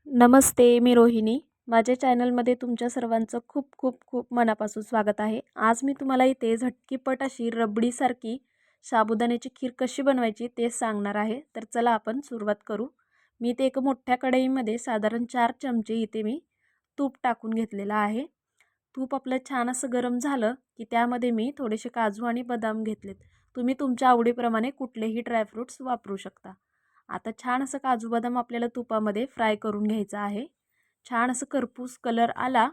नमस्ते, मी रोहिणी. माझ्या चॅनलमध्ये तुमच्या सर्वांचं खूप खूप खूप मनापासून स्वागत आहे. आज मी तुम्हाला इथे झटकीपट अशी रबडीसारखी साबुदाण्याची खीर कशी बनवायची ते सांगणार आहे. तर चला आपण सुरुवात करू. मी इथे एक मोठ्या कढईमध्ये साधारण 4 चमचे इथे मी तूप टाकून घेतलेलं आहे. तूप आपलं छान असं गरम झालं की त्यामध्ये मी थोडेसे काजू आणि बदाम घेतलेत. तुम्ही तुमच्या आवडीप्रमाणे कुठलेही ड्रायफ्रूट्स वापरू शकता. आता छान असं काजू बदाम आपल्याला तुपामध्ये फ्राय करून घ्यायचं आहे. छान असं करपूस कलर आला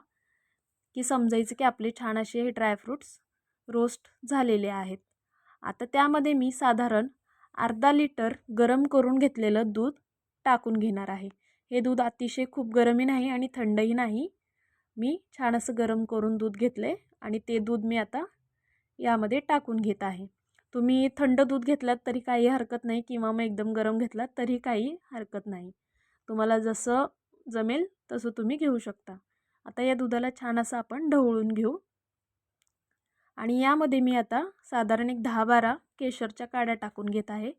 की समजायचं की आपले छान असे हे ड्रायफ्रूट्स रोस्ट झालेले आहेत. आता त्यामध्ये मी साधारण अर्धा लिटर गरम करून घेतलेलं दूध टाकून घेणार आहे. हे दूध अतिशय खूप गरमही नाही आणि थंडही नाही. मी छान असं गरम करून दूध घेतले आणि ते दूध मी आता यामध्ये टाकून घेत आहे. तुम्ही थंड दूध घेतलात तरी काही हरकत नाही किंवा मग एकदम गरम घेतलात तरी काही हरकत नाही. तुम्हाला जसं जमेल तसं तुम्ही घेऊ शकता. आता या दुधाला छान असं आपण ढवळून घेऊ. आणि यामध्ये मी आता साधारण एक 10-12 केशरच्या काड्या टाकून घेत आहे.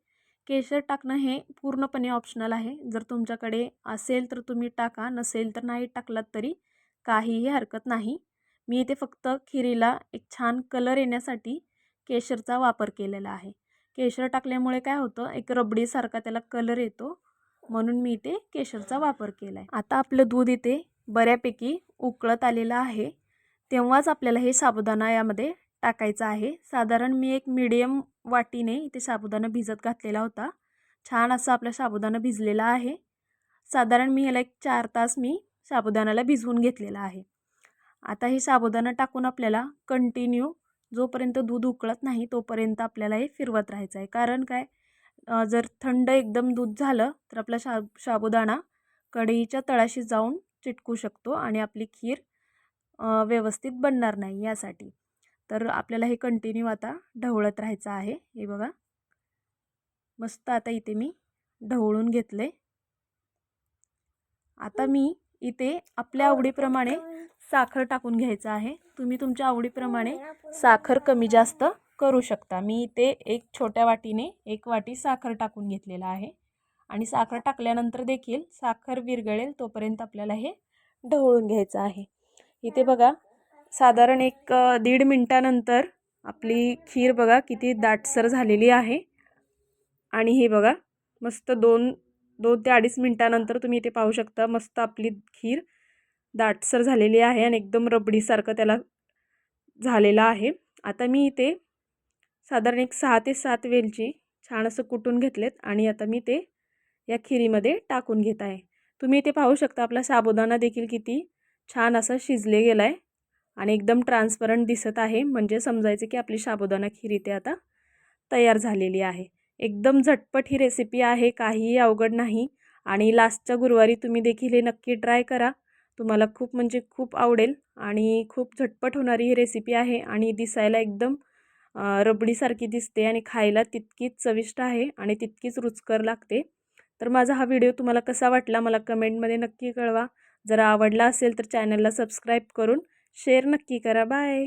केशर टाकणं हे पूर्णपणे ऑप्शनल आहे. जर तुमच्याकडे असेल तर तुम्ही टाका, नसेल तर नाही टाकलात तरी काहीही हरकत नाही. मी इथे फक्त खिरीला एक छान कलर येण्यासाठी केशरचा वापर केलेला आहे. केशर टाकल्यामुळे काय होतं, एक रबडीसारखा त्याला कलर येतो, म्हणून मी इथे केशरचा वापर केला आहे. आता आपलं दूध इथे बऱ्यापैकी उकळत आलेलं आहे. तेव्हाच आपल्याला हे साबुदाणा यामध्ये टाकायचा आहे. साधारण मी एक मीडियम वाटीने इथे साबुदाणा भिजत घातलेला होता. छान असा आपला साबुदाणा भिजलेला आहे. साधारण मी ह्याला एक 4 तास मी साबुदाण्याला भिजवून घेतलेला आहे. आता हे साबुदाणा टाकून आपल्याला कंटिन्यू जोपर्यंत दूध उकळत नाही तोपर्यंत आपल्याला हे फिरवत राहायचं आहे. कारण काय, जर थंड एकदम दूध झालं तर आपला साबुदाणा कढईच्या तळाशी जाऊन चिटकू शकतो आणि आपली खीर व्यवस्थित बनणार नाही. यासाठी तर आपल्याला हे कंटिन्यू आता ढवळत राहायचं आहे. हे बघा, मस्त आता इथे मी ढवळून घेतले. आता मी इथे आपल्या आवडीप्रमाणे साखर टाकून घ्यायचं आहे. तुम्ही तुमच्या आवडीप्रमाणे साखर कमी जास्त करू शकता. मी इथे एक छोट्या वाटीने 1 वाटी साखर टाकून घेतलेला आहे. आणि साखर टाकल्यानंतर देखील साखर विरघळेल तोपर्यंत आपल्याला हे ढवळून घ्यायचं आहे. इथे बघा, साधारण एक 1.5 मिनिटानंतर आपली खीर बघा किती दाटसर झालेली आहे. आणि हे बघा, मस्त 2 ते 2.5 मिनिटानंतर तुम्ही इथे पाहू शकता, मस्त आपली खीर दाटसर झालेली आहे आणि एकदम रबडीसारखं त्याला झालेलं आहे. आता मी इथे साधारण एक 6 ते 7 वेलची छान असं कुटून घेतलेत आणि आता मी ते या खिरीमध्ये टाकून घेत आहे. तुम्ही इथे पाहू शकता आपला साबुदाणा देखील किती छान असा शिजले गेला आहे आणि एकदम ट्रान्सपरंट दिसत आहे. म्हणजे समजायचं की आपली साबुदाणा खीर इथे आता तयार झालेली आहे. एकदम झटपट ही रेसिपी आहे, काहीही अवघड नाही. आणि लास्टच्या गुरुवारी तुम्ही देखील हे नक्की ट्राय करा. तुम्हाला खूप म्हणजे खूप आवडेल आणि खूप झटपट होणारी ही रेसिपी आहे आणि दिसायला एकदम रबडीसारखी दिसते आणि खायला तितकीच चविष्ट आहे आणि तितकीच रुचकर लागते. तर माझा हा व्हिडिओ तुम्हाला कसा वाटला मला कमेंटमध्ये नक्की कळवा. जर आवडला असेल तर चॅनलला सबस्क्राईब करून शेअर नक्की करा. बाय.